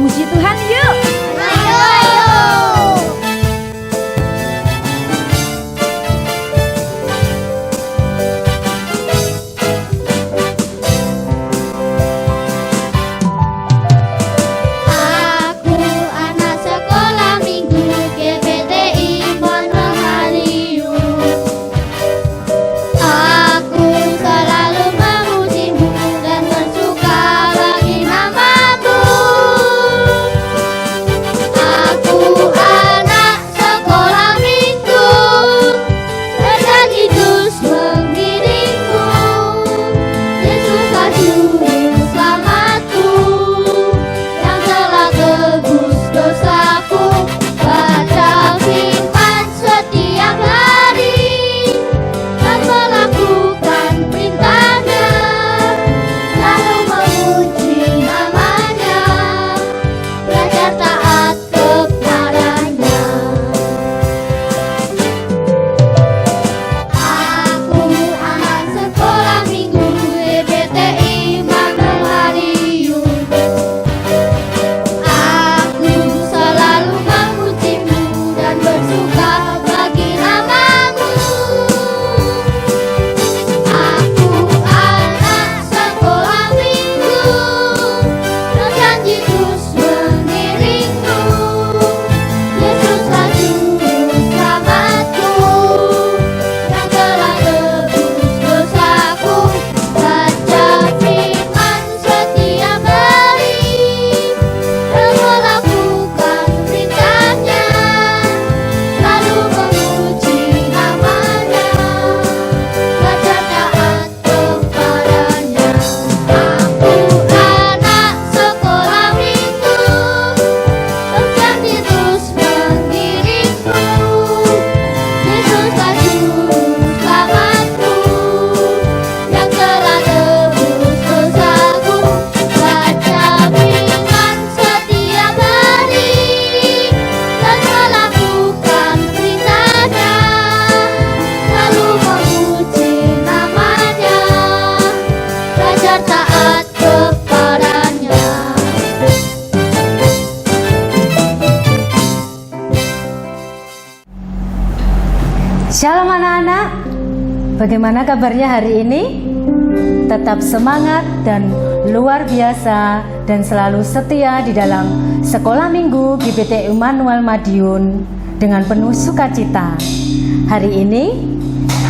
memuji Tuhan yuk. Ayo, ayo. Aku anak sekolah minggu GPTI Pondok Haliun. Aku selalu memujimu dan bersuka bagi namamu. Aku anak sekolah minggu, bernyanyi dus mengiringmu. Yesuslah juru selamatku, yang telah tebus dosaku. Baca firman setiap hari dan melakukan perintahnya, lalu memuji namanya, belajar taat kepadanya. Aku anak sekolah minggu GPTI Pondok Haliun. Aku selalu memujimu dan bersuka bagi namamu. Aku anak sekolah minggu, berjanji terus mengiringmu. Yesuslah juru selamatku, yang telah tebus dosaku. Baca firman setiap hari dan melakukan perintahnya, lalu memuji namanya, belajar taat kepadanya. Aku anak sekolah minggu, berjanji terus mengiringmu. Yesuslah juru selamatku, yang telah tebus dosaku. Baca firman setiap hari dan melakukan perintahnya, lalu memuji namanya, belajar taat kepadanya. Shalom anak-anak, bagaimana kabarnya hari ini? Tetap semangat dan luar biasa dan selalu setia di dalam sekolah minggu GPTI Immanuel Madiun dengan penuh sukacita. Hari ini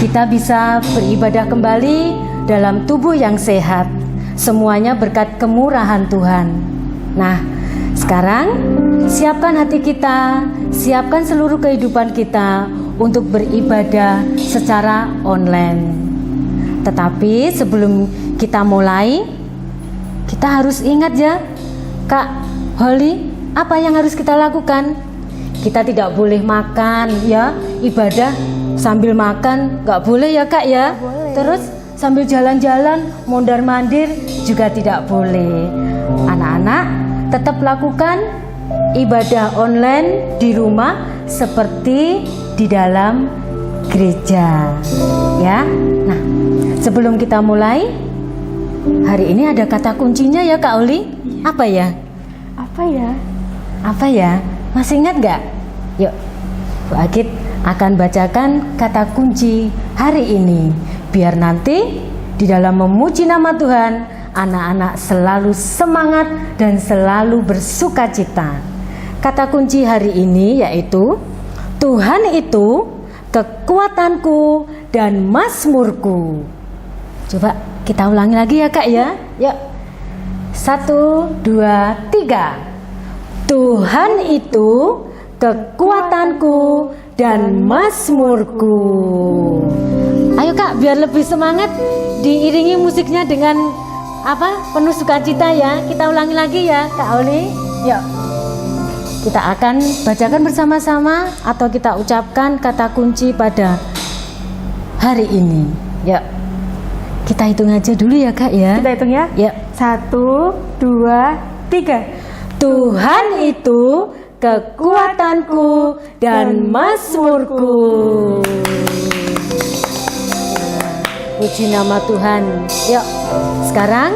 kita bisa beribadah kembali dalam tubuh yang sehat, semuanya berkat kemurahan Tuhan. Nah, sekarang siapkan hati kita, siapkan seluruh kehidupan kita untuk beribadah secara online. Tetapi sebelum kita mulai, kita harus ingat ya, Kak Holly, apa yang harus kita lakukan? Kita tidak boleh makan ya, ibadah sambil makan nggak boleh ya Kak ya. Terus sambil jalan-jalan mondar-mandir juga tidak boleh. Anak-anak tetap lakukan ibadah online di rumah seperti di dalam gereja ya. Nah, sebelum kita mulai, hari ini ada kata kuncinya ya Kak Oli. Apa ya? Apa ya? Masih ingat nggak? Yuk, Bu Agit akan bacakan kata kunci hari ini, biar nanti di dalam memuji nama Tuhan, anak-anak selalu semangat dan selalu bersukacita. Kata kunci hari ini yaitu Tuhan itu kekuatanku dan mazmurku. Coba kita ulangi lagi ya Kak ya. Yuk. 1, 2, 3. Tuhan itu kekuatanku dan mazmurku. Ayo Kak, biar lebih semangat diiringi musiknya dengan penuh sukacita ya. Kita ulangi lagi ya Kak Oli. Yuk. Kita akan bacakan bersama-sama atau kita ucapkan kata kunci pada hari ini. Yuk. Kita hitung aja dulu ya Kak ya. Kita hitung ya. Yuk. 1, 2, 3. Tuhan itu kekuatanku dan mazmurku. Puji nama Tuhan. Yuk, sekarang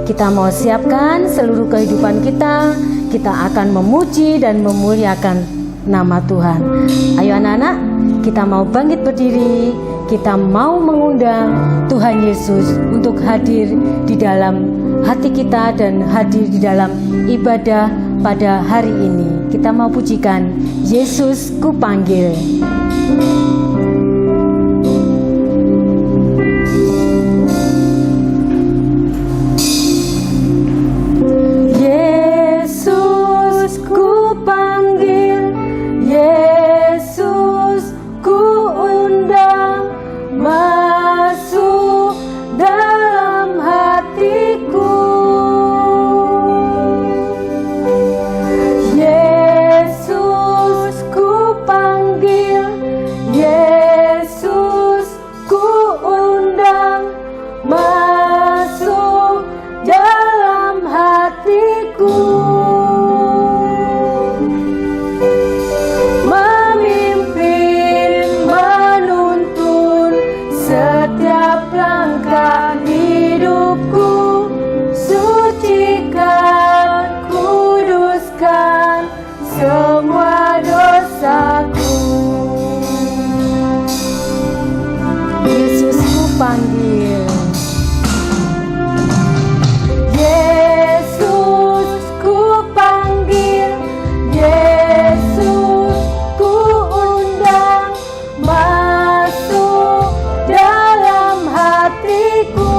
kita mau siapkan seluruh kehidupan kita. kita akan memuji dan memuliakan nama Tuhan. Ayo anak-anak, kita mau bangkit berdiri, kita mau mengundang Tuhan Yesus untuk hadir di dalam hati kita dan hadir di dalam ibadah pada hari ini. Kita mau pujikan Yesus ku panggil. Yesus ku panggil, Yesus ku undang, masuk dalam hatiku. Yesus ku panggil, Yesus ku undang, masuk dalam hatiku. Memimpin, menuntun setiap langkah hidupku, sucikan, kuduskan semua dosaku. Yesus ku panggil, Yesus ku panggil, Yesus ku undang, masuk dalam hatiku.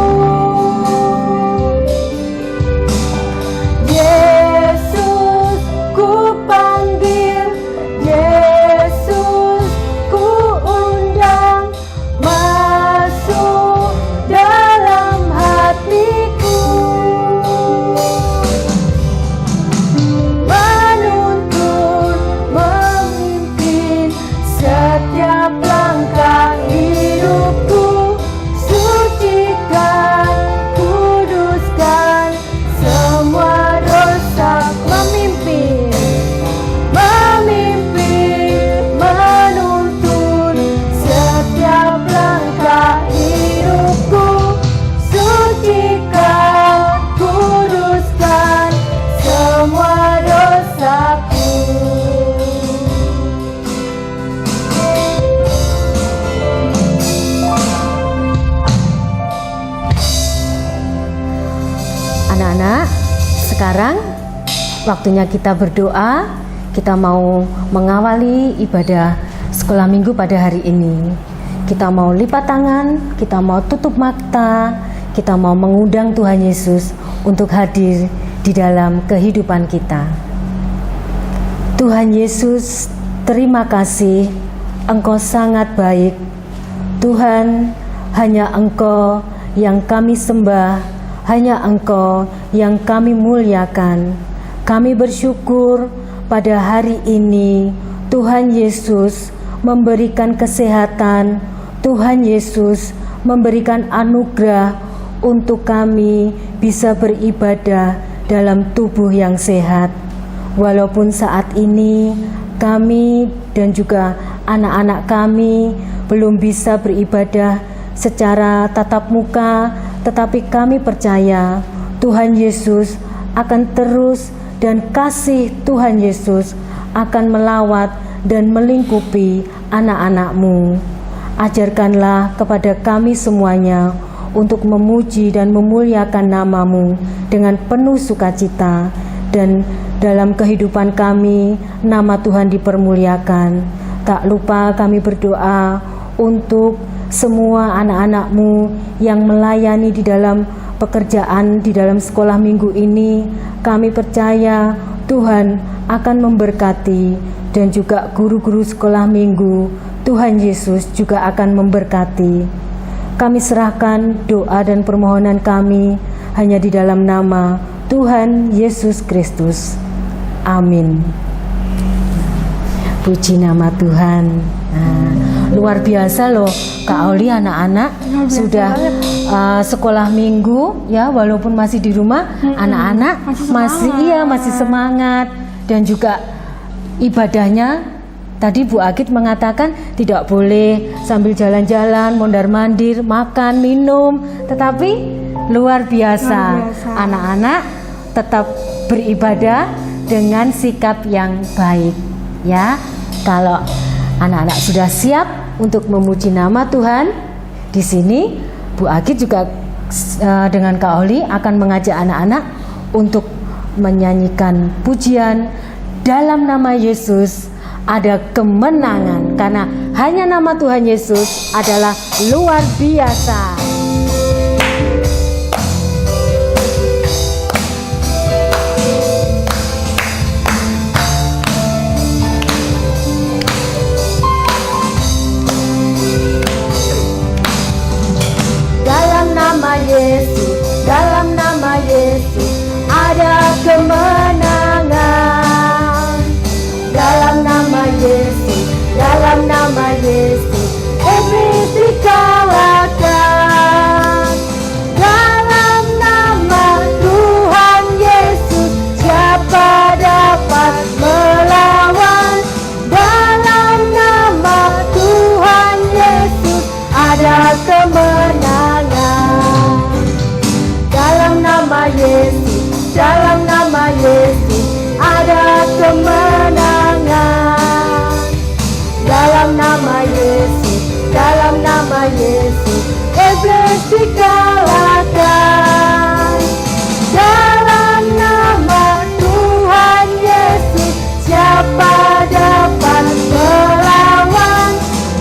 Yesus ku panggil, Yesus ku undang, masuk dalam hatiku. Menuntun, memimpin setiap langkah hidupku, sucikan, kuduskan semua dosa. Memimpin, memimpin, menuntun setiap langkah hidupku, sucikan, kuduskan semua dosaku. Anak-anak, sekarang waktunya kita berdoa. Kita mau mengawali ibadah sekolah minggu pada hari ini. Kita mau lipat tangan, kita mau tutup mata, kita mau mengundang Tuhan Yesus untuk hadir di dalam kehidupan kita. Tuhan Yesus, terima kasih, Engkau sangat baik. Tuhan, hanya Engkau yang kami sembah, hanya Engkau yang kami muliakan. Kami bersyukur pada hari ini Tuhan Yesus memberikan kesehatan, Tuhan Yesus memberikan anugerah untuk kami bisa beribadah dalam tubuh yang sehat. Walaupun saat ini kami dan juga anak-anak kami belum bisa beribadah secara tatap muka, tetapi kami percaya Tuhan Yesus akan terus, dan kasih Tuhan Yesus akan melawat dan melingkupi anak-anak-Mu. Ajarkanlah kepada kami semuanya untuk memuji dan memuliakan nama-Mu dengan penuh sukacita, dan dalam kehidupan kami nama Tuhan dipermuliakan. Tak lupa kami berdoa untuk semua anak-anak-Mu yang melayani di dalam pekerjaan di dalam sekolah minggu ini. Kami percaya Tuhan akan memberkati, dan juga guru-guru sekolah minggu Tuhan Yesus juga akan memberkati. Kami serahkan doa dan permohonan kami hanya di dalam nama Tuhan Yesus Kristus. Amin. Puji nama Tuhan. Nah, luar biasa loh Kak Oli, anak-anak sudah sekolah minggu ya, walaupun masih di rumah, anak-anak masih semangat, dan juga ibadahnya. Tadi Bu Agit mengatakan tidak boleh sambil jalan-jalan, mondar-mandir, makan, minum, tetapi luar biasa. Anak-anak tetap beribadah dengan sikap yang baik. Ya, kalau anak-anak sudah siap untuk memuji nama Tuhan, di sini Bu Agi juga dengan Kak Oli akan mengajak anak-anak untuk menyanyikan pujian dalam nama Yesus ada kemenangan, karena hanya nama Tuhan Yesus adalah luar biasa. Dalam nama Yesus ada kemenangan. Dalam nama Yesus iblis dikalahkan. Dalam nama Tuhan Yesus siapa dapat melawan? Dalam nama Tuhan Yesus ada kemenangan. Dalam nama Yesus ada kemenangan. Dalam nama Yesus iblis dikalahkan. Dalam nama Tuhan Yesus siapa dapat melawan?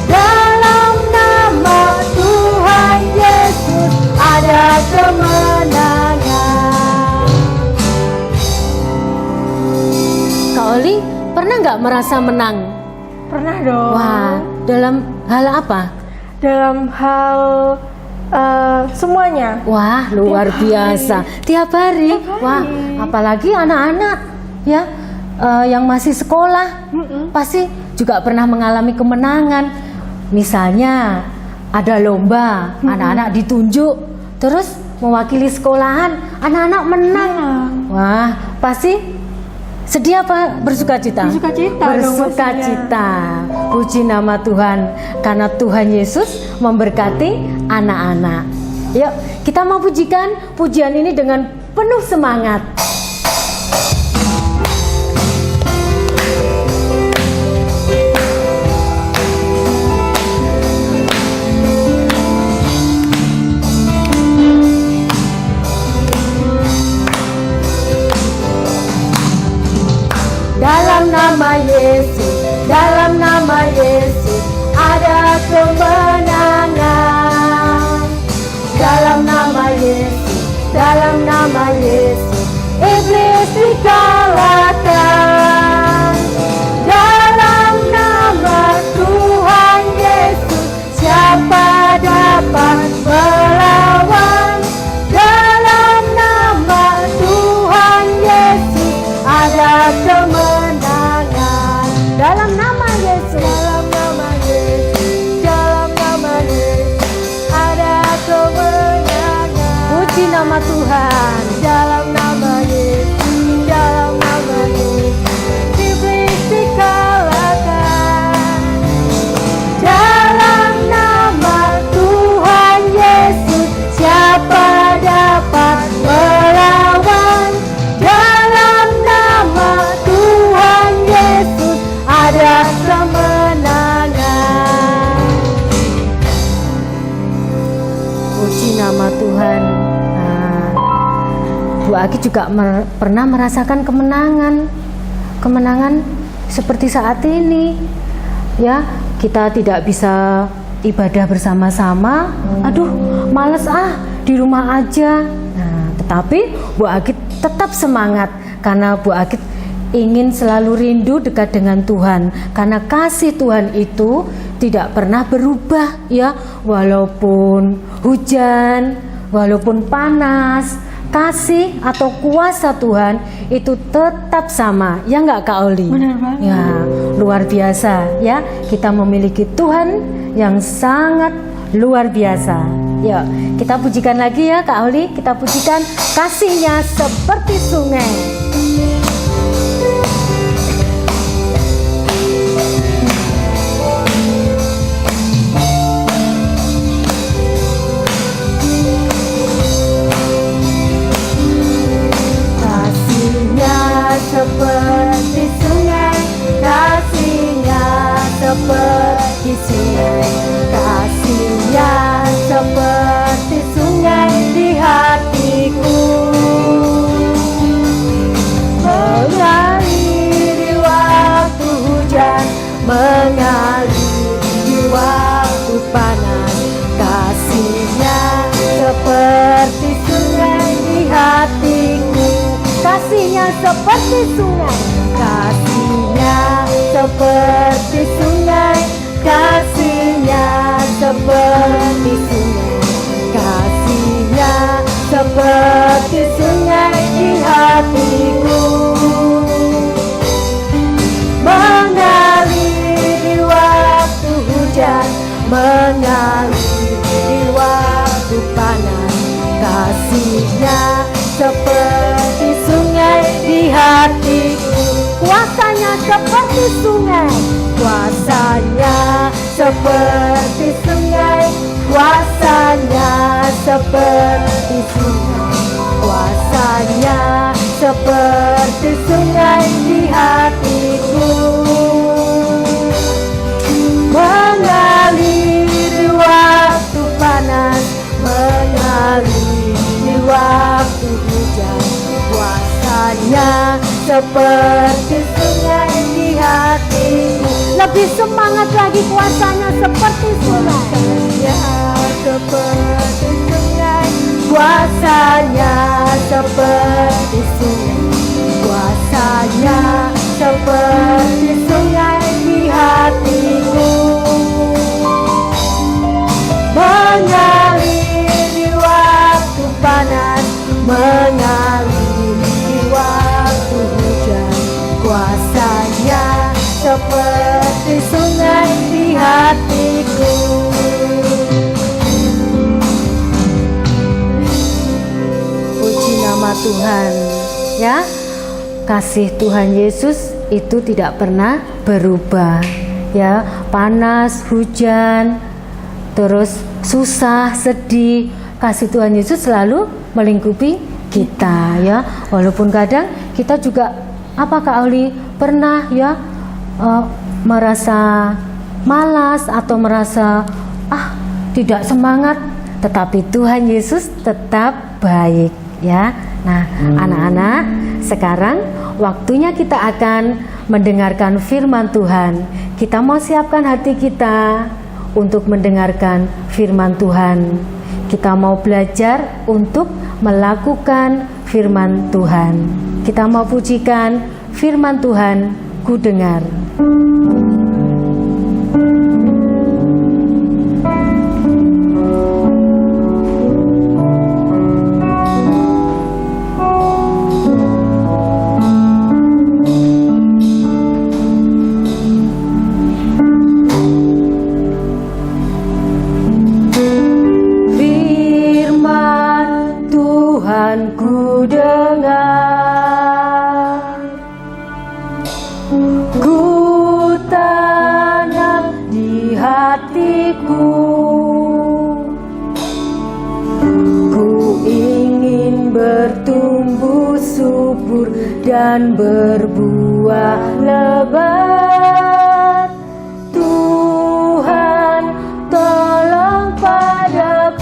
Dalam nama Tuhan Yesus ada kemenangan. Kak Oli pernah nggak merasa menang? Pernah dong. Wah, dalam hal apa? Dalam hal semuanya. Wah, luar biasa. Tiap hari. Wah, apalagi anak-anak ya yang masih sekolah pasti juga pernah mengalami kemenangan. Misalnya ada lomba, anak-anak ditunjuk, terus mewakili sekolahan, anak-anak menang. Wah, pasti sedih apa bersukacita? Bersukacita. Puji nama Tuhan, karena Tuhan Yesus memberkati anak-anak. Yuk, kita mau pujikan pujian ini dengan penuh semangat. Dalam nama Yesus ada kemenangan. Dalam nama Yesus iblis dikalahkan. Dalam nama Tuhan Yesus siapa dapat melawan? Dalam nama Tuhan Yesus ada kemenangan. Dalam nama Yesus ada kemenangan. Puji nama Tuhan. Dalam nama Yesus iblis dikalahkan. Dalam nama Tuhan Yesus siapa dapat melawan? Dalam nama Tuhan Yesus ada kemenangan. Puji nama Tuhan. Bu Agi juga pernah merasakan kemenangan seperti saat ini. Ya, kita tidak bisa ibadah bersama-sama. Aduh, males di rumah aja. Nah, tetapi Bu Agi tetap semangat karena Bu Agi ingin selalu rindu dekat dengan Tuhan, karena kasih Tuhan itu tidak pernah berubah ya, walaupun hujan, walaupun panas, kasih atau kuasa Tuhan itu tetap sama, ya nggak Kak Oli? Benar banget. Ya, luar biasa ya, kita memiliki Tuhan yang sangat luar biasa. Yuk, kita pujikan lagi ya Kak Oli, kita pujikan kasihnya seperti sungai. Seperti seperti sungai, kasihnya seperti sungai, kasihnya seperti sungai, kasihnya seperti sungai di hatiku, mengalir di waktu hujan, mengalir di waktu panas, kasihnya seperti sungai di hatiku, kuasanya seperti sungai, kuasanya seperti sungai, kuasanya seperti sungai, kuasanya seperti sungai di hatiku, mengalir di waktu panas, mengalir di waktu hujan, kuasanya seperti sungai di hatiku. Lebih semangat lagi, kuasanya seperti sungai, seperti sungai, kuasanya seperti sungai, kuasanya seperti sungai di hatiku, mengalir di waktu panas, mengalir di waktu hujan, kuasanya seperti sungai di hatiku. Puji nama Tuhan, ya. Kasih Tuhan Yesus itu tidak pernah berubah, ya. Panas, hujan, terus susah, sedih, kasih Tuhan Yesus selalu melingkupi kita, ya. Walaupun kadang kita juga, apakah Oli pernah, ya, merasa malas atau merasa tidak semangat, tetapi Tuhan Yesus tetap baik, ya. Nah, anak-anak, sekarang waktunya kita akan mendengarkan firman Tuhan. Kita mau siapkan hati kita untuk mendengarkan firman Tuhan. Kita mau belajar untuk melakukan firman Tuhan. Kita mau pujikan firman Tuhan, ku dengar. Ku dengar, ku tanam di hatiku, ku ingin bertumbuh subur dan berbuah lebat. Tuhan, tolong padaku.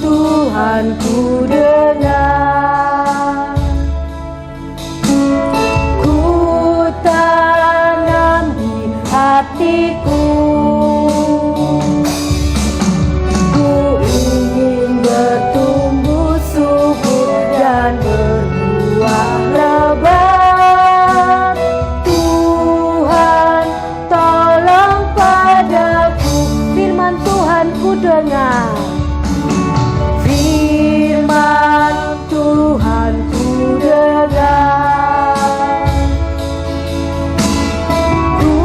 Tuhan ku dengar, ku tanam di hatiku, ku ingin bertumbuh subur dan berbuah lebat. Tuhan, tolong padaku, firman Tuhan ku dengar. Firman Tuhan ku dengar, ku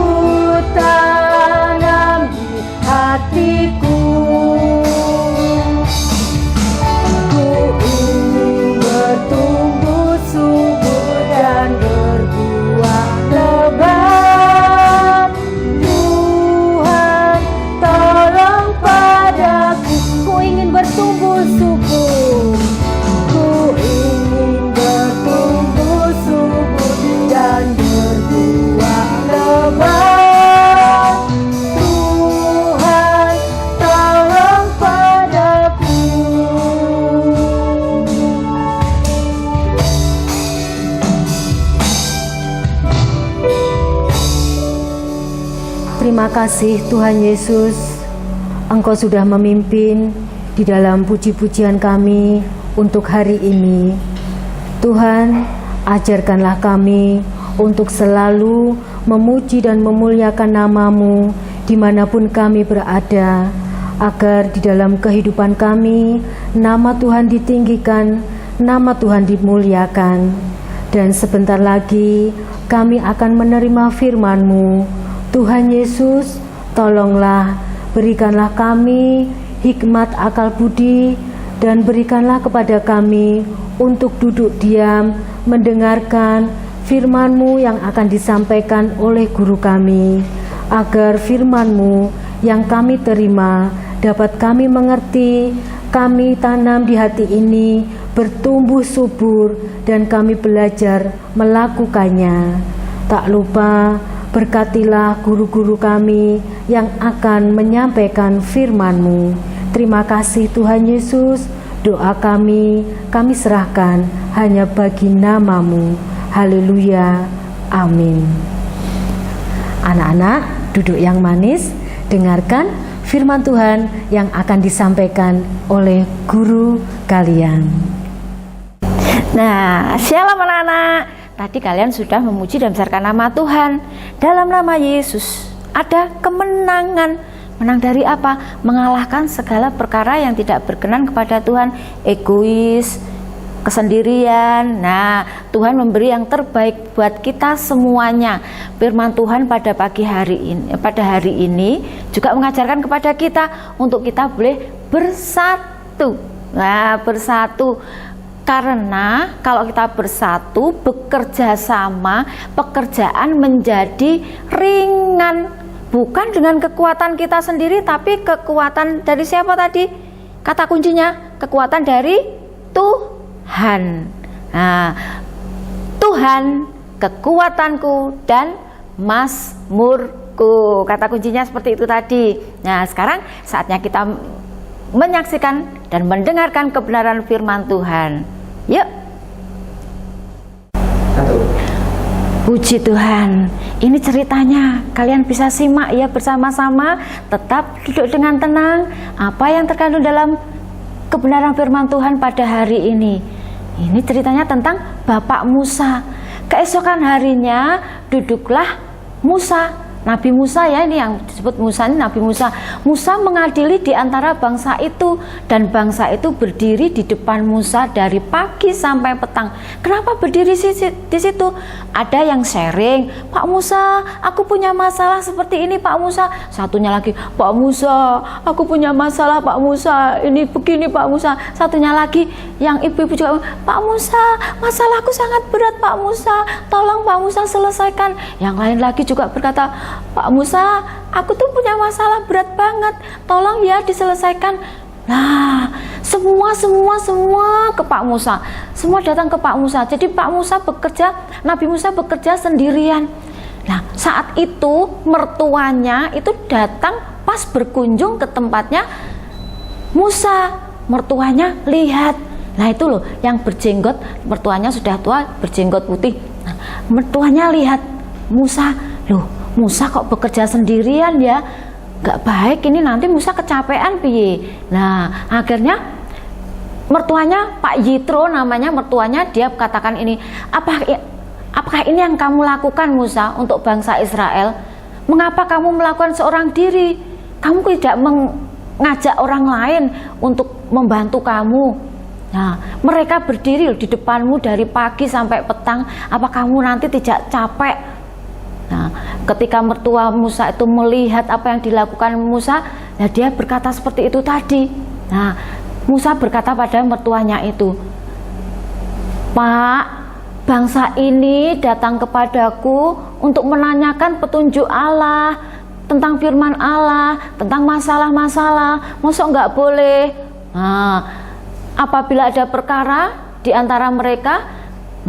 Terima kasih Tuhan Yesus, Engkau sudah memimpin di dalam puji-pujian kami untuk hari ini. Tuhan, ajarkanlah kami untuk selalu memuji dan memuliakan nama-Mu dimanapun kami berada, agar di dalam kehidupan kami nama Tuhan ditinggikan, nama Tuhan dimuliakan. Dan sebentar lagi kami akan menerima firman-Mu. Tuhan Yesus, tolonglah, berikanlah kami hikmat akal budi, dan berikanlah kepada kami untuk duduk diam mendengarkan firman-Mu yang akan disampaikan oleh guru kami, agar firman-Mu yang kami terima dapat kami mengerti, kami tanam di hati ini bertumbuh subur, dan kami belajar melakukannya. Tak lupa berkatilah guru-guru kami yang akan menyampaikan firman-Mu. Terima kasih Tuhan Yesus, doa kami serahkan hanya bagi nama-Mu. Haleluya, amin. Anak-anak, duduk yang manis, dengarkan firman Tuhan yang akan disampaikan oleh guru kalian. Nah, shalom anak-anak. Tadi kalian sudah memuji dan membesarkan nama Tuhan. Dalam nama Yesus ada kemenangan. Menang dari apa? Mengalahkan segala perkara yang tidak berkenan kepada Tuhan. Egois, kesendirian. Nah, Tuhan memberi yang terbaik buat kita semuanya. Firman Tuhan pada hari ini juga mengajarkan kepada kita untuk kita boleh bersatu. Nah, bersatu. Karena kalau kita bersatu, bekerja sama, pekerjaan menjadi ringan. Bukan dengan kekuatan kita sendiri, tapi kekuatan dari siapa tadi? Kata kuncinya, kekuatan dari Tuhan. Nah, Tuhan kekuatanku dan mazmurku. Kata kuncinya seperti itu tadi. Nah, sekarang saatnya kita menyaksikan dan mendengarkan kebenaran firman Tuhan. Yuk. Puji Tuhan. Ini ceritanya. Kalian bisa simak ya bersama-sama. Tetap duduk dengan tenang. Apa yang terkandung dalam kebenaran firman Tuhan pada hari ini? Ini ceritanya tentang Bapak Musa. Keesokan harinya duduklah Musa, Nabi Musa ya, ini yang disebut Musa, ini Nabi Musa. Musa mengadili di antara bangsa itu, dan bangsa itu berdiri di depan Musa dari pagi sampai petang. Kenapa berdiri di situ? Ada yang sharing, Pak Musa, aku punya masalah seperti ini Pak Musa. Satunya lagi, Pak Musa, aku punya masalah Pak Musa, ini begini Pak Musa. Satunya lagi, yang ibu-ibu juga, Pak Musa, masalahku sangat berat Pak Musa, tolong Pak Musa selesaikan. Yang lain lagi juga berkata, Pak Musa, aku tuh punya masalah berat banget, tolong ya diselesaikan. Nah, semua ke Pak Musa. Semua datang ke Pak Musa. Jadi Pak Musa bekerja, Nabi Musa bekerja sendirian. Nah, saat itu mertuanya itu datang pas berkunjung ke tempatnya Musa. Mertuanya lihat. Nah, itu loh yang berjenggot, mertuanya sudah tua, berjenggot putih. Nah, mertuanya lihat Musa, loh Musa kok bekerja sendirian ya, gak baik ini, nanti Musa kecapean piye. Nah, akhirnya mertuanya Pak Yitro namanya, mertuanya, dia katakan ini, apakah ini yang kamu lakukan Musa untuk bangsa Israel? Mengapa kamu melakukan seorang diri? Kamu tidak mengajak orang lain untuk membantu kamu. Nah, mereka berdiri di depanmu dari pagi sampai petang, apa kamu nanti tidak capek? Nah, ketika mertua Musa itu melihat apa yang dilakukan Musa, nah dia berkata seperti itu tadi. Nah, Musa berkata pada mertuanya itu, Pak, bangsa ini datang kepadaku untuk menanyakan petunjuk Allah, tentang firman Allah, tentang masalah-masalah, masa nggak boleh? Nah, apabila ada perkara di antara mereka,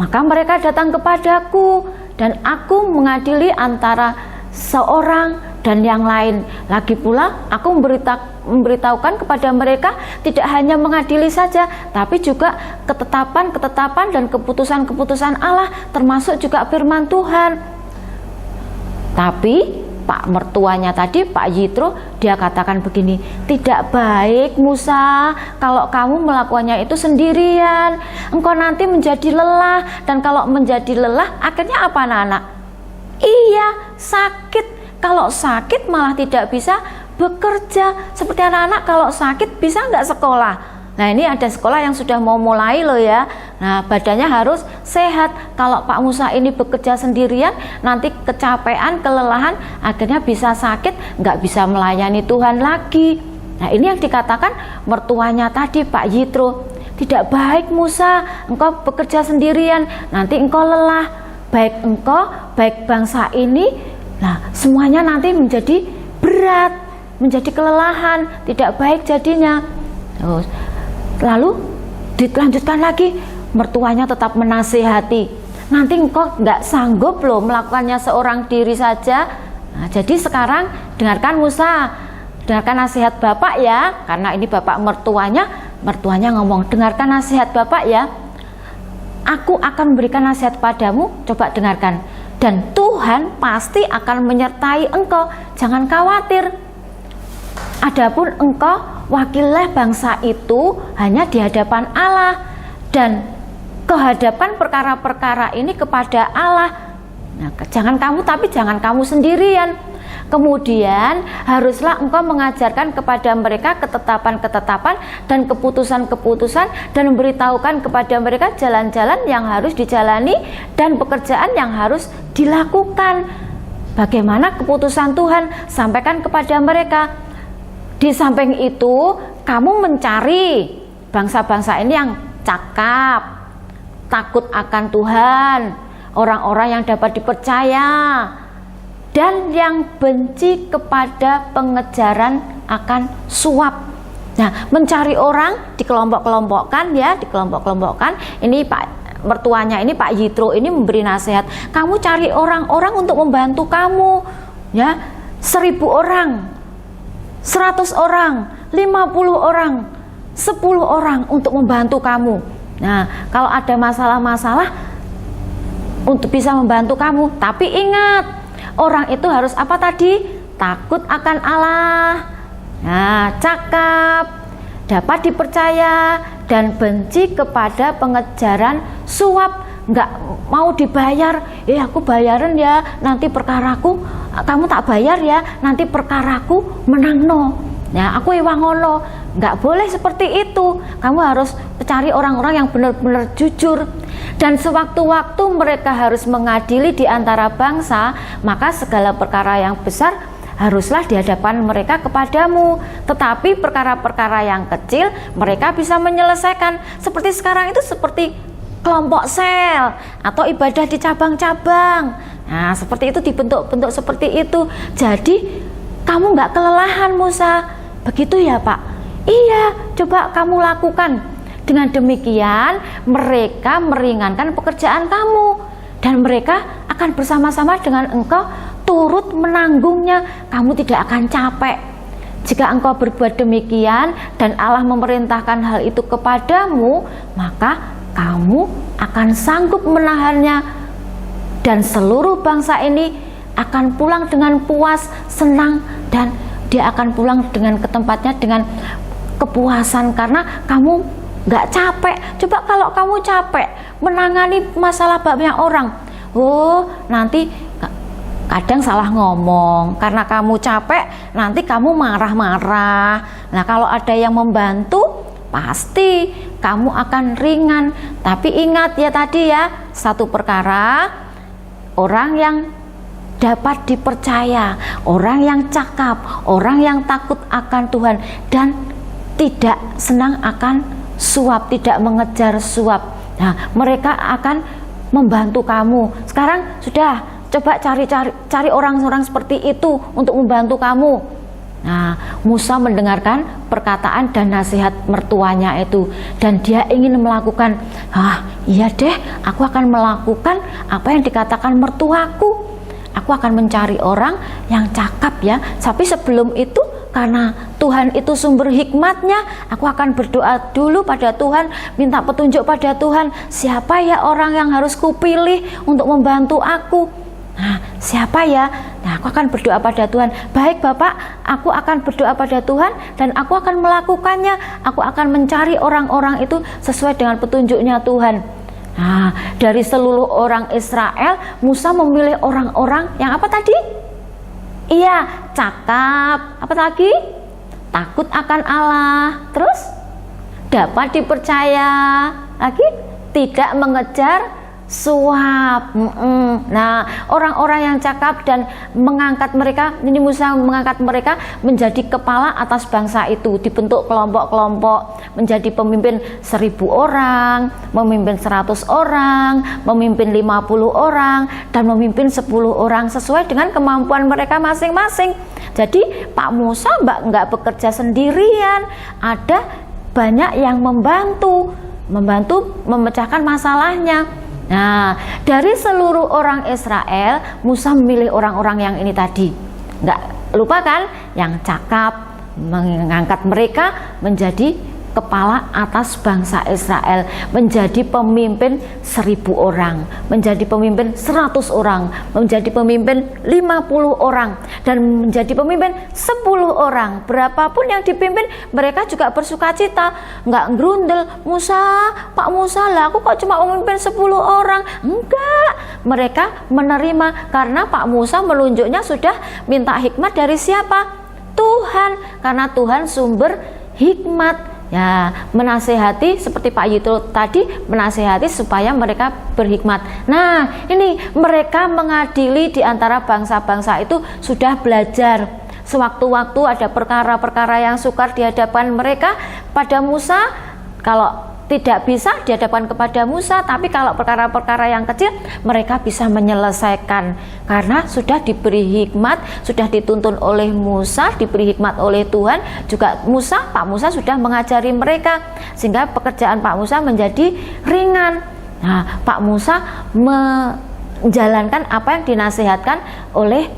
maka mereka datang kepadaku, dan aku mengadili antara seorang dan yang lain. Lagi pula aku memberitahukan kepada mereka tidak hanya mengadili saja, tapi juga ketetapan-ketetapan dan keputusan-keputusan Allah, termasuk juga firman Tuhan. Tapi Pak mertuanya tadi, Pak Yitro, dia katakan begini, tidak baik Musa kalau kamu melakukannya itu sendirian, engkau nanti menjadi lelah, dan kalau menjadi lelah akhirnya apa anak-anak? Iya, sakit. Kalau sakit malah tidak bisa bekerja. Seperti anak-anak kalau sakit bisa nggak sekolah? Nah, ini ada sekolah yang sudah mau mulai loh ya. Nah, badannya harus sehat. Kalau Pak Musa ini bekerja sendirian, nanti kecapean, kelelahan, akhirnya bisa sakit, nggak bisa melayani Tuhan lagi. Nah, ini yang dikatakan mertuanya tadi, Pak Yitro. Tidak baik Musa, engkau bekerja sendirian, nanti engkau lelah. Baik engkau, baik bangsa ini, nah semuanya nanti menjadi berat, menjadi kelelahan, tidak baik jadinya. Terus, lalu dilanjutkan lagi, mertuanya tetap menasihati, nanti engkau nggak sanggup loh melakukannya seorang diri saja. Nah, jadi sekarang dengarkan Musa, dengarkan nasihat Bapak ya, karena ini Bapak mertuanya ngomong, dengarkan nasihat Bapak ya. Aku akan memberikan nasihat padamu, coba dengarkan. Dan Tuhan pasti akan menyertai engkau, jangan khawatir. Adapun engkau, wakillah bangsa itu hanya di hadapan Allah, dan kehadapan perkara-perkara ini kepada Allah. Nah, jangan kamu sendirian. Kemudian haruslah engkau mengajarkan kepada mereka ketetapan-ketetapan dan keputusan-keputusan, dan memberitahukan kepada mereka jalan-jalan yang harus dijalani dan pekerjaan yang harus dilakukan. Bagaimana keputusan Tuhan, sampaikan kepada mereka. Di samping itu, kamu mencari bangsa-bangsa ini yang cakap, takut akan Tuhan, orang-orang yang dapat dipercaya, dan yang benci kepada pengejaran akan suap. Nah, mencari orang dikelompok-kelompokkan ya, dikelompok-kelompokkan. Ini Pak mertuanya ini, Pak Yitro ini memberi nasihat, kamu cari orang-orang untuk membantu kamu ya, 1000 orang, 100 orang, 50 orang, 10 orang untuk membantu kamu. Nah, kalau ada masalah-masalah untuk bisa membantu kamu, tapi ingat, orang itu harus apa tadi? Takut akan Allah, nah, cakap, dapat dipercaya, dan benci kepada pengejaran suap. Nggak mau dibayar, aku bayaran ya, nanti perkaraku, kamu tak bayar ya, nanti perkaraku menangno. Ya, aku iwangono. Nggak boleh seperti itu. Kamu harus cari orang-orang yang benar-benar jujur. Dan sewaktu-waktu mereka harus mengadili di antara bangsa, maka segala perkara yang besar haruslah di hadapan mereka kepadamu. Tetapi perkara-perkara yang kecil mereka bisa menyelesaikan. Seperti sekarang itu seperti kelompok sel atau ibadah di cabang-cabang. Nah, seperti itu, dibentuk-bentuk seperti itu. Jadi kamu nggak kelelahan Musa. Begitu ya Pak? Iya, coba kamu lakukan. Dengan demikian mereka meringankan pekerjaan kamu, dan mereka akan bersama-sama dengan engkau turut menanggungnya. Kamu tidak akan capek. Jika engkau berbuat demikian dan Allah memerintahkan hal itu kepadamu, maka kamu akan sanggup menahannya, dan seluruh bangsa ini akan pulang dengan puas, senang, dan dia akan pulang dengan ke tempatnya dengan kepuasan karena kamu nggak capek. Coba kalau kamu capek menangani masalah banyak orang, nanti kadang salah ngomong karena kamu capek, nanti kamu marah-marah. Nah, kalau ada yang membantu, pasti kamu akan ringan. Tapi ingat ya tadi ya, satu perkara, orang yang dapat dipercaya, orang yang cakap, orang yang takut akan Tuhan, dan tidak senang akan suap, tidak mengejar suap. Nah, mereka akan membantu kamu. Sekarang sudah, coba cari orang-orang seperti itu untuk membantu kamu. Nah, Musa mendengarkan perkataan dan nasihat mertuanya itu, dan dia ingin melakukan, iya deh, aku akan melakukan apa yang dikatakan mertuaku. Aku akan mencari orang yang cakap ya. Tapi sebelum itu, karena Tuhan itu sumber hikmatnya, aku akan berdoa dulu pada Tuhan, minta petunjuk pada Tuhan, siapa ya orang yang harus kupilih untuk membantu aku. Nah, siapa ya? Nah, aku akan berdoa pada Tuhan. Baik Bapak, aku akan berdoa pada Tuhan dan aku akan melakukannya. Aku akan mencari orang-orang itu sesuai dengan petunjuknya Tuhan. Nah, dari seluruh orang Israel, Musa memilih orang-orang yang apa tadi? Iya, cakap. Apa lagi? Takut akan Allah. Terus? Dapat dipercaya. Lagi? Tidak mengejar suap. Nah, orang-orang yang cakap dan mengangkat mereka, ini Musa mengangkat mereka menjadi kepala atas bangsa itu, dibentuk kelompok-kelompok, menjadi pemimpin 1000 orang, memimpin 100 orang, memimpin 50 orang, dan memimpin 10 orang sesuai dengan kemampuan mereka masing-masing. Jadi Pak Musa nggak bekerja sendirian, ada banyak yang membantu memecahkan masalahnya. Nah, dari seluruh orang Israel, Musa memilih orang-orang yang ini tadi. Nggak lupa kan? Yang cakap, mengangkat mereka menjadi kepala atas bangsa Israel, menjadi pemimpin 1000 orang, menjadi pemimpin 100 orang, menjadi pemimpin 50 orang, dan menjadi pemimpin 10 orang. Berapapun yang dipimpin, mereka juga bersuka cita, nggak gerundel. Pak Musa lah, aku kok cuma memimpin 10 orang? Enggak, mereka menerima karena Pak Musa melunjuknya sudah minta hikmat dari siapa? Tuhan, karena Tuhan sumber hikmat. Ya, menasehati seperti Pak Yitro tadi, menasehati supaya mereka berhikmat. Nah, ini mereka mengadili di antara bangsa-bangsa itu sudah belajar. Sewaktu-waktu ada perkara-perkara yang sukar di hadapan mereka pada Musa, kalau tidak bisa dihadapkan kepada Musa, tapi kalau perkara-perkara yang kecil mereka bisa menyelesaikan karena sudah diberi hikmat, sudah dituntun oleh Musa, diberi hikmat oleh Tuhan. Juga Pak Musa sudah mengajari mereka sehingga pekerjaan Pak Musa menjadi ringan. Nah, Pak Musa menjalankan apa yang dinasihatkan oleh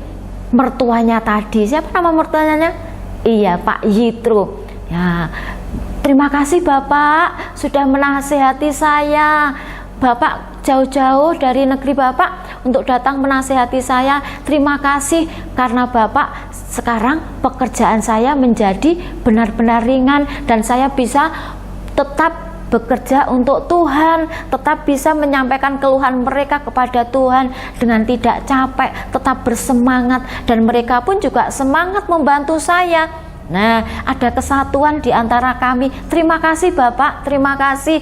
mertuanya tadi. Siapa nama mertuanya? Iya, Pak Yitro. Ya, terima kasih Bapak sudah menasehati saya. Bapak jauh-jauh dari negeri Bapak untuk datang menasehati saya. Terima kasih karena Bapak sekarang pekerjaan saya menjadi benar-benar ringan dan saya bisa tetap bekerja untuk Tuhan, tetap bisa menyampaikan keluhan mereka kepada Tuhan dengan tidak capek, tetap bersemangat, dan mereka pun juga semangat membantu saya. Nah, ada kesatuan di antara kami. Terima kasih Bapak, terima kasih.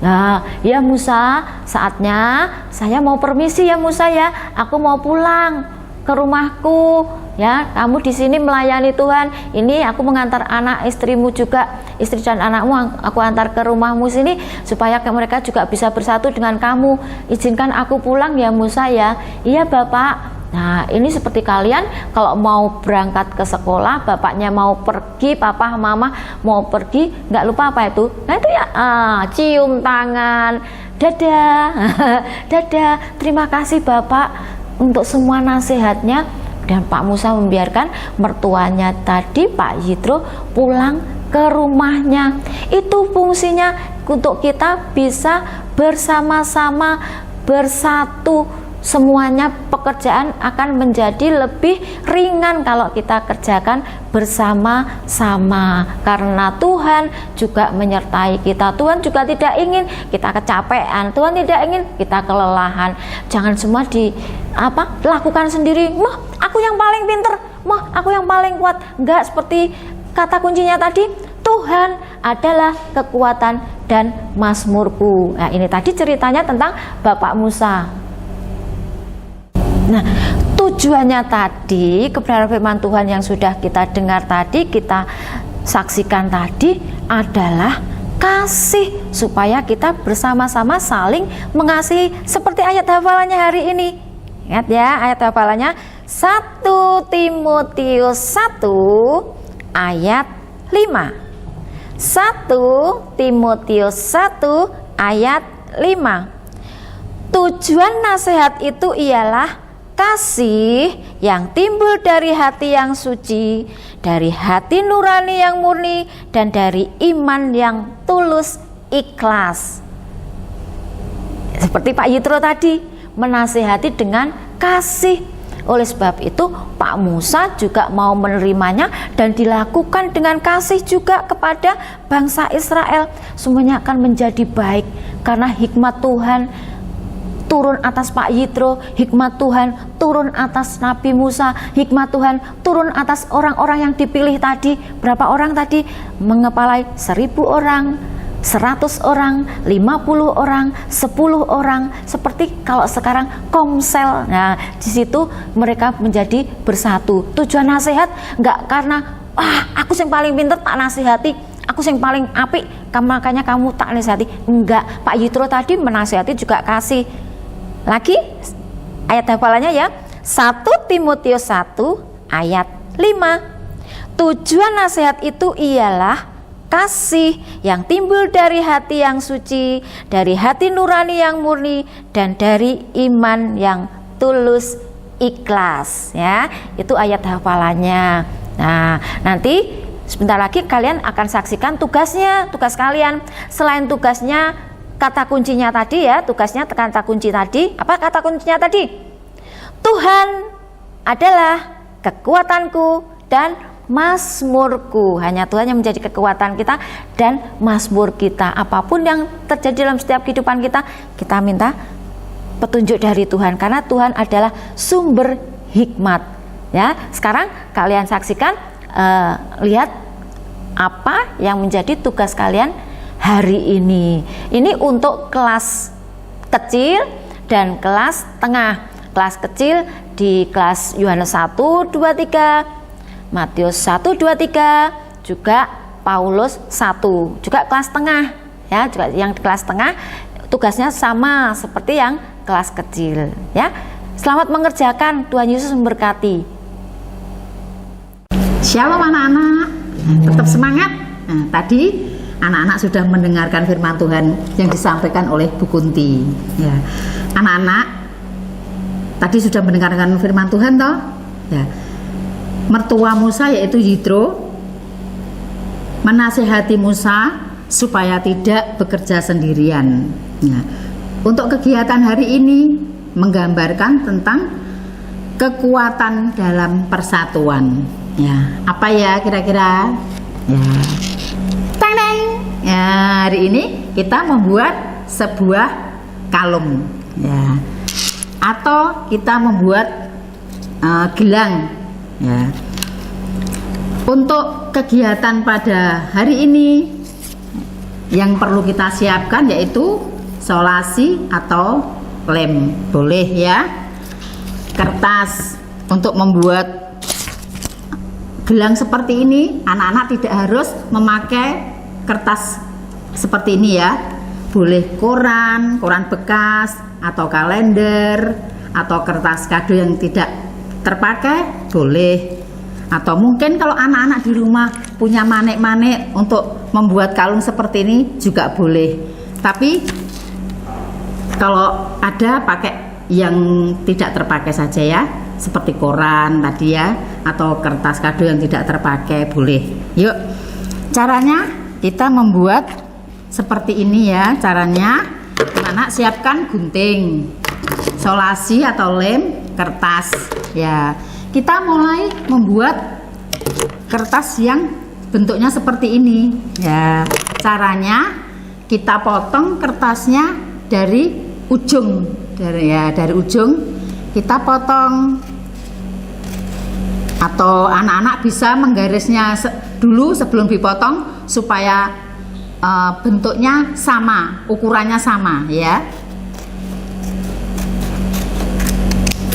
Nah, ya Musa, saatnya saya mau permisi ya Musa ya. Aku mau pulang ke rumahku. Ya, kamu di sini melayani Tuhan. Ini aku mengantar anak istrimu juga, istri dan anakmu aku antar ke rumahmu sini supaya mereka juga bisa bersatu dengan kamu. Izinkan aku pulang ya Musa ya. Iya Bapak. Nah, ini seperti kalian kalau mau berangkat ke sekolah, bapaknya mau pergi, papa mama mau pergi, nggak lupa apa itu? Nah itu ya, cium tangan, dadah, dadah, terima kasih Bapak untuk semua nasihatnya. Dan Pak Musa membiarkan mertuanya tadi, Pak Yitro, pulang ke rumahnya. Itu fungsinya untuk kita bisa bersama-sama bersatu. Semuanya pekerjaan akan menjadi lebih ringan kalau kita kerjakan bersama-sama, karena Tuhan juga menyertai kita. Tuhan juga tidak ingin kita kecapean, Tuhan tidak ingin kita kelelahan. Jangan semua lakukan sendiri. Aku yang paling pinter, aku yang paling kuat. Enggak, seperti kata kuncinya tadi, Tuhan adalah kekuatan dan mazmurku. Nah, ini tadi ceritanya tentang Bapak Musa. Nah, tujuannya tadi, kebenaran firman Tuhan yang sudah kita dengar tadi, kita saksikan tadi adalah kasih, supaya kita bersama-sama saling mengasihi seperti ayat hafalannya hari ini. Ingat ya, ayat hafalannya 1 Timotius 1 ayat 5. 1 Timotius 1 ayat 5. Tujuan nasihat itu ialah kasih yang timbul dari hati yang suci, dari hati nurani yang murni, dan dari iman yang tulus ikhlas. Seperti Pak Yitro tadi, menasihati dengan kasih. Oleh sebab itu Pak Musa juga mau menerimanya dan dilakukan dengan kasih juga kepada bangsa Israel. Semuanya akan menjadi baik karena hikmat Tuhan turun atas Pak Yitro, hikmat Tuhan turun atas Nabi Musa, hikmat Tuhan turun atas orang-orang yang dipilih tadi. Berapa orang tadi? Mengepalai 1000 orang, 100 orang, 50 orang, 10 orang, seperti kalau sekarang komsel. Nah, di situ mereka menjadi bersatu. Tujuan nasihat nggak karena aku yang paling pinter tak nasihati, aku yang paling apik makanya kamu tak nasihati. Enggak, Pak Yitro tadi menasihati juga kasih. Lagi ayat hafalannya ya, 1 Timotius 1 ayat 5. Tujuan nasihat itu ialah kasih yang timbul dari hati yang suci, dari hati nurani yang murni, dan dari iman yang tulus ikhlas. Ya, itu ayat hafalannya. Nah, nanti sebentar lagi kalian akan saksikan tugasnya, tugas kalian. Selain tugasnya kata kuncinya tadi ya, tugasnya kata kunci tadi. Apa kata kuncinya tadi? Tuhan adalah kekuatanku dan mazmurku. Hanya Tuhan yang menjadi kekuatan kita dan mazmur kita. Apapun yang terjadi dalam setiap kehidupan kita, kita minta petunjuk dari Tuhan karena Tuhan adalah sumber hikmat. Ya, sekarang kalian saksikan, lihat apa yang menjadi tugas kalian hari ini. Ini untuk kelas kecil dan kelas tengah. Kelas kecil di kelas Yohanes 1, 2, 3, Matius 1, 2, 3, juga Paulus 1. Juga kelas tengah ya, juga yang di kelas tengah tugasnya sama seperti yang kelas kecil ya. Selamat mengerjakan, Tuhan Yesus memberkati. Shalom anak-anak, tetap semangat. Nah, tadi anak-anak sudah mendengarkan firman Tuhan yang disampaikan oleh Bu Kunti. Ya, anak-anak tadi sudah mendengarkan firman Tuhan toh? Ya. Mertua Musa yaitu Yitro menasihati Musa supaya tidak bekerja sendirian. Ya. Untuk kegiatan hari ini menggambarkan tentang kekuatan dalam persatuan. Ya, apa ya kira-kira? Ya. Teng-teng. Ya, hari ini kita membuat sebuah kalung. Ya. Atau kita membuat gelang. Ya. Untuk kegiatan pada hari ini yang perlu kita siapkan yaitu solasi atau lem, boleh ya. Kertas untuk membuat gelang seperti ini, anak-anak tidak harus memakai kertas seperti ini ya. Boleh koran bekas atau kalender atau kertas kado yang tidak terpakai boleh. Atau mungkin kalau anak-anak di rumah punya manik-manik untuk membuat kalung seperti ini juga boleh. Tapi kalau ada pakai yang tidak terpakai saja ya, seperti koran tadi ya, atau kertas kado yang tidak terpakai boleh. Yuk, caranya kita membuat seperti ini ya. Caranya anak siapkan gunting, solasi atau lem, kertas ya. Kita mulai membuat kertas yang bentuknya seperti ini ya. Caranya kita potong kertasnya dari ujung, dari ujung kita potong. Atau anak-anak bisa menggarisnya dulu sebelum dipotong supaya bentuknya sama, ukurannya sama ya.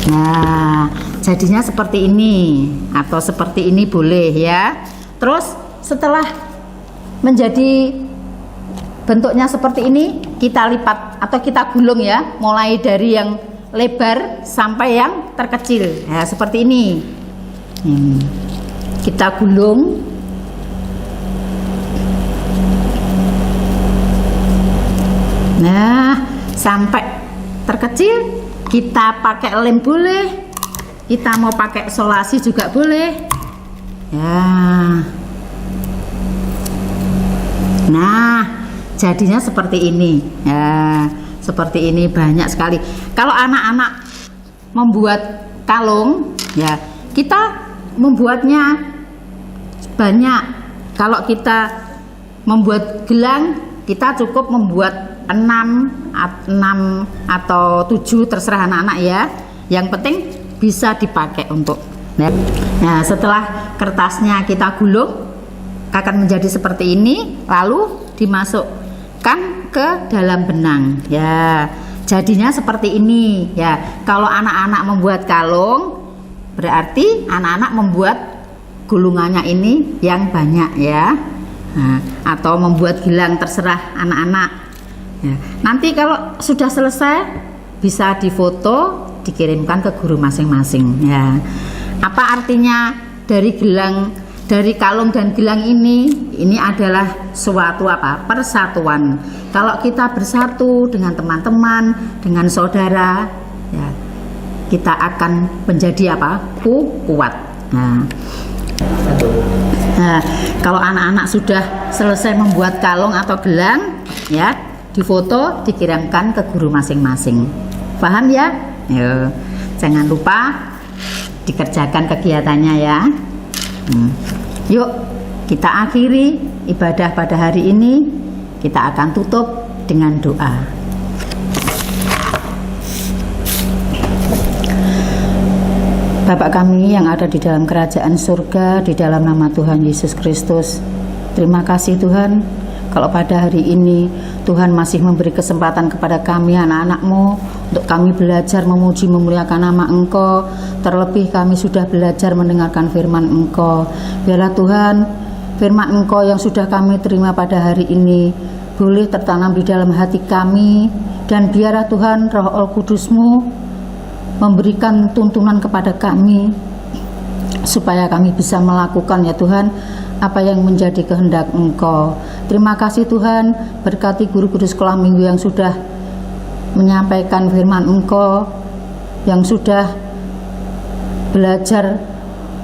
Nah, jadinya seperti ini atau seperti ini boleh ya. Terus setelah menjadi bentuknya seperti ini, kita lipat atau kita gulung ya, mulai dari yang lebar sampai yang terkecil ya, seperti ini. Kita gulung. Nah, sampai terkecil. Kita pakai lem boleh, kita mau pakai solasi juga boleh ya. Nah, jadinya seperti ini ya, seperti ini banyak sekali. Kalau anak-anak membuat kalung, ya kita membuatnya banyak. Kalau kita membuat gelang, kita cukup membuat 6 atau 7, terserah anak-anak ya. Yang penting bisa dipakai untuk. Nah, setelah kertasnya kita gulung akan menjadi seperti ini, lalu dimasukkan ke dalam benang. Ya, jadinya seperti ini. Ya, kalau anak-anak membuat kalung, berarti anak-anak membuat gulungannya ini yang banyak ya. Nah, atau membuat gelang, terserah anak-anak. Ya, nanti kalau sudah selesai bisa difoto, dikirimkan ke guru masing-masing ya. Apa artinya dari gelang, dari kalung dan gelang ini? Ini adalah suatu apa? Persatuan. Kalau kita bersatu dengan teman-teman, dengan saudara, ya, kita akan menjadi apa? Kuat. Nah, kalau anak-anak sudah selesai membuat kalung atau gelang, ya, difoto, dikirimkan ke guru masing-masing. Paham ya? Yo, jangan lupa dikerjakan kegiatannya ya. Yuk, kita akhiri ibadah pada hari ini. Kita akan tutup dengan doa. Bapa kami yang ada di dalam kerajaan surga, di dalam nama Tuhan Yesus Kristus, terima kasih Tuhan, kalau pada hari ini Tuhan masih memberi kesempatan kepada kami anak-anak-Mu untuk kami belajar memuji memuliakan nama Engkau. Terlebih kami sudah belajar mendengarkan firman Engkau. Biarlah Tuhan, firman Engkau yang sudah kami terima pada hari ini boleh tertanam di dalam hati kami, dan biarlah Tuhan Roh Kudus-Mu memberikan tuntunan kepada kami supaya kami bisa melakukan ya Tuhan apa yang menjadi kehendak Engkau. Terima kasih Tuhan, berkati guru-guru sekolah minggu yang sudah menyampaikan firman Engkau, yang sudah belajar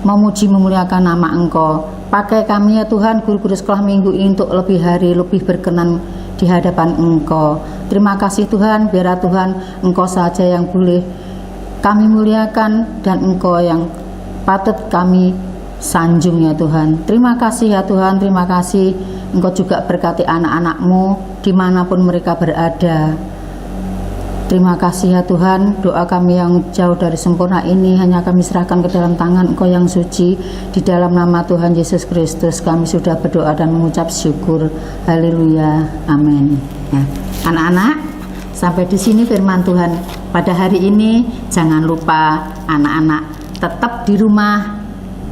memuji memuliakan nama Engkau. Pakai kami ya Tuhan, guru-guru sekolah minggu ini untuk lebih hari lebih berkenan di hadapan Engkau. Terima kasih Tuhan, biarlah Tuhan Engkau saja yang boleh kami muliakan dan Engkau yang patut kami sanjung ya Tuhan. Terima kasih ya Tuhan, terima kasih. Engkau juga berkati anak-anak-Mu dimanapun mereka berada. Terima kasih ya Tuhan, doa kami yang jauh dari sempurna ini hanya kami serahkan ke dalam tangan Engkau yang suci. Di dalam nama Tuhan Yesus Kristus kami sudah berdoa dan mengucap syukur. Haleluya, amin. Ya, anak-anak, sampai di sini firman Tuhan pada hari ini. Jangan lupa anak-anak tetap di rumah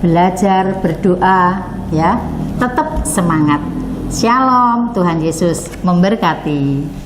belajar, berdoa ya. Tetap semangat. Shalom, Tuhan Yesus memberkati.